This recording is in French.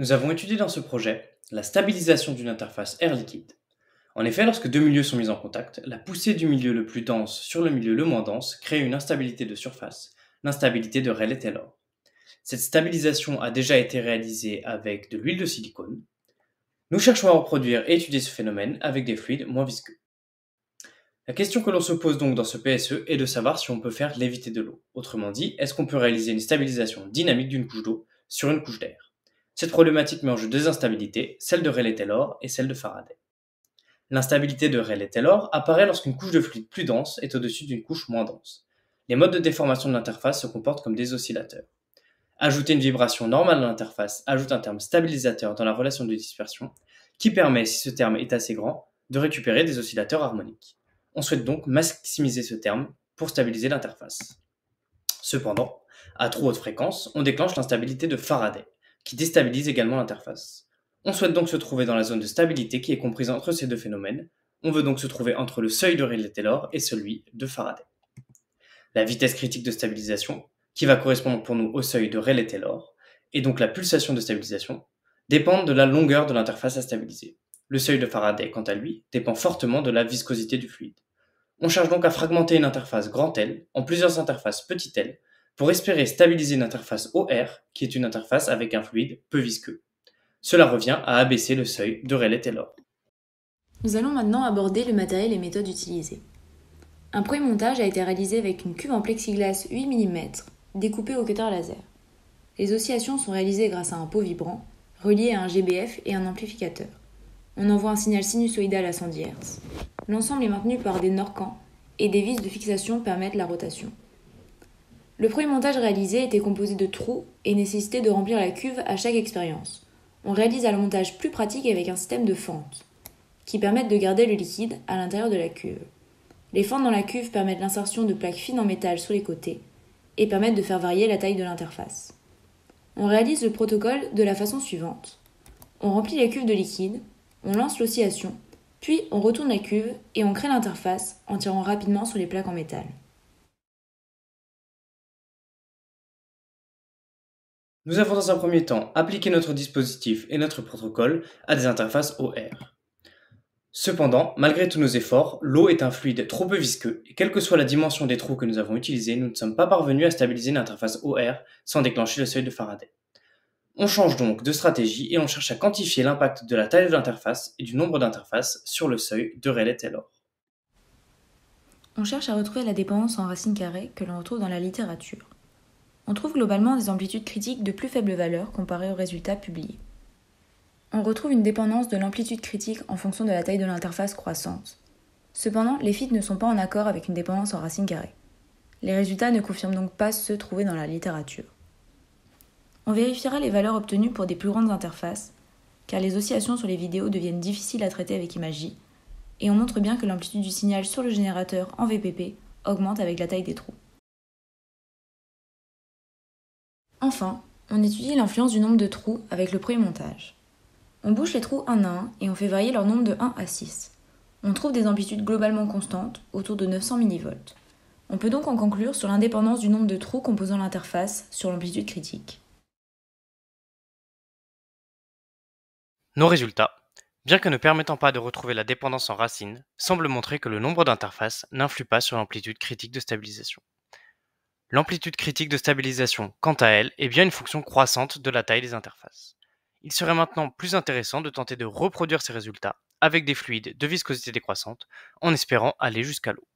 Nous avons étudié dans ce projet la stabilisation d'une interface air liquide. En effet, lorsque deux milieux sont mis en contact, la poussée du milieu le plus dense sur le milieu le moins dense crée une instabilité de surface, l'instabilité de Rayleigh-Taylor. Cette stabilisation a déjà été réalisée avec de l'huile de silicone. Nous cherchons à reproduire et étudier ce phénomène avec des fluides moins visqueux. La question que l'on se pose donc dans ce PSE est de savoir si on peut faire léviter de l'eau. Autrement dit, est-ce qu'on peut réaliser une stabilisation dynamique d'une couche d'eau sur une couche d'air? Cette problématique met en jeu deux instabilités, celle de Rayleigh-Taylor et celle de Faraday. L'instabilité de Rayleigh-Taylor apparaît lorsqu'une couche de fluide plus dense est au-dessus d'une couche moins dense. Les modes de déformation de l'interface se comportent comme des oscillateurs. Ajouter une vibration normale à l'interface ajoute un terme stabilisateur dans la relation de dispersion qui permet, si ce terme est assez grand, de récupérer des oscillateurs harmoniques. On souhaite donc maximiser ce terme pour stabiliser l'interface. Cependant, à trop haute fréquence, on déclenche l'instabilité de Faraday, qui déstabilise également l'interface. On souhaite donc se trouver dans la zone de stabilité qui est comprise entre ces deux phénomènes. On veut donc se trouver entre le seuil de Rayleigh-Taylor et celui de Faraday. La vitesse critique de stabilisation, qui va correspondre pour nous au seuil de Rayleigh-Taylor, et donc la pulsation de stabilisation, dépendent de la longueur de l'interface à stabiliser. Le seuil de Faraday, quant à lui, dépend fortement de la viscosité du fluide. On cherche donc à fragmenter une interface grand L en plusieurs interfaces petit l pour espérer stabiliser une interface OR qui est une interface avec un fluide peu visqueux. Cela revient à abaisser le seuil de Rayleigh-Taylor. Nous allons maintenant aborder le matériel et méthodes utilisées. Un premier montage a été réalisé avec une cuve en plexiglas 8 mm découpée au cutter laser. Les oscillations sont réalisées grâce à un pot vibrant relié à un GBF et un amplificateur. On envoie un signal sinusoïdal à 110 Hz. L'ensemble est maintenu par des Norcans et des vis de fixation permettent la rotation. Le premier montage réalisé était composé de trous et nécessitait de remplir la cuve à chaque expérience. On réalise un montage plus pratique avec un système de fentes qui permettent de garder le liquide à l'intérieur de la cuve. Les fentes dans la cuve permettent l'insertion de plaques fines en métal sur les côtés et permettent de faire varier la taille de l'interface. On réalise le protocole de la façon suivante. On remplit la cuve de liquide, on lance l'oscillation, puis on retourne la cuve et on crée l'interface en tirant rapidement sur les plaques en métal. Nous avons dans un premier temps appliqué notre dispositif et notre protocole à des interfaces OR. Cependant, malgré tous nos efforts, l'eau est un fluide trop peu visqueux et quelle que soit la dimension des trous que nous avons utilisés, nous ne sommes pas parvenus à stabiliser une interface OR sans déclencher le seuil de Faraday. On change donc de stratégie et on cherche à quantifier l'impact de la taille de l'interface et du nombre d'interfaces sur le seuil de Rayleigh-Taylor. On cherche à retrouver la dépendance en racine carrée que l'on retrouve dans la littérature. On trouve globalement des amplitudes critiques de plus faible valeur comparées aux résultats publiés. On retrouve une dépendance de l'amplitude critique en fonction de la taille de l'interface croissante. Cependant, les feeds ne sont pas en accord avec une dépendance en racine carrée. Les résultats ne confirment donc pas ceux trouvés dans la littérature. On vérifiera les valeurs obtenues pour des plus grandes interfaces, car les oscillations sur les vidéos deviennent difficiles à traiter avec Imagy, et on montre bien que l'amplitude du signal sur le générateur en VPP augmente avec la taille des trous. Enfin, on étudie l'influence du nombre de trous avec le premier montage. On bouche les trous un à un et on fait varier leur nombre de 1 à 6. On trouve des amplitudes globalement constantes, autour de 900 mV. On peut donc en conclure sur l'indépendance du nombre de trous composant l'interface sur l'amplitude critique. Nos résultats, bien que ne permettant pas de retrouver la dépendance en racine, semblent montrer que le nombre d'interfaces n'influe pas sur l'amplitude critique de stabilisation. L'amplitude critique de stabilisation, quant à elle, est bien une fonction croissante de la taille des interfaces. Il serait maintenant plus intéressant de tenter de reproduire ces résultats avec des fluides de viscosité décroissante en espérant aller jusqu'à l'eau.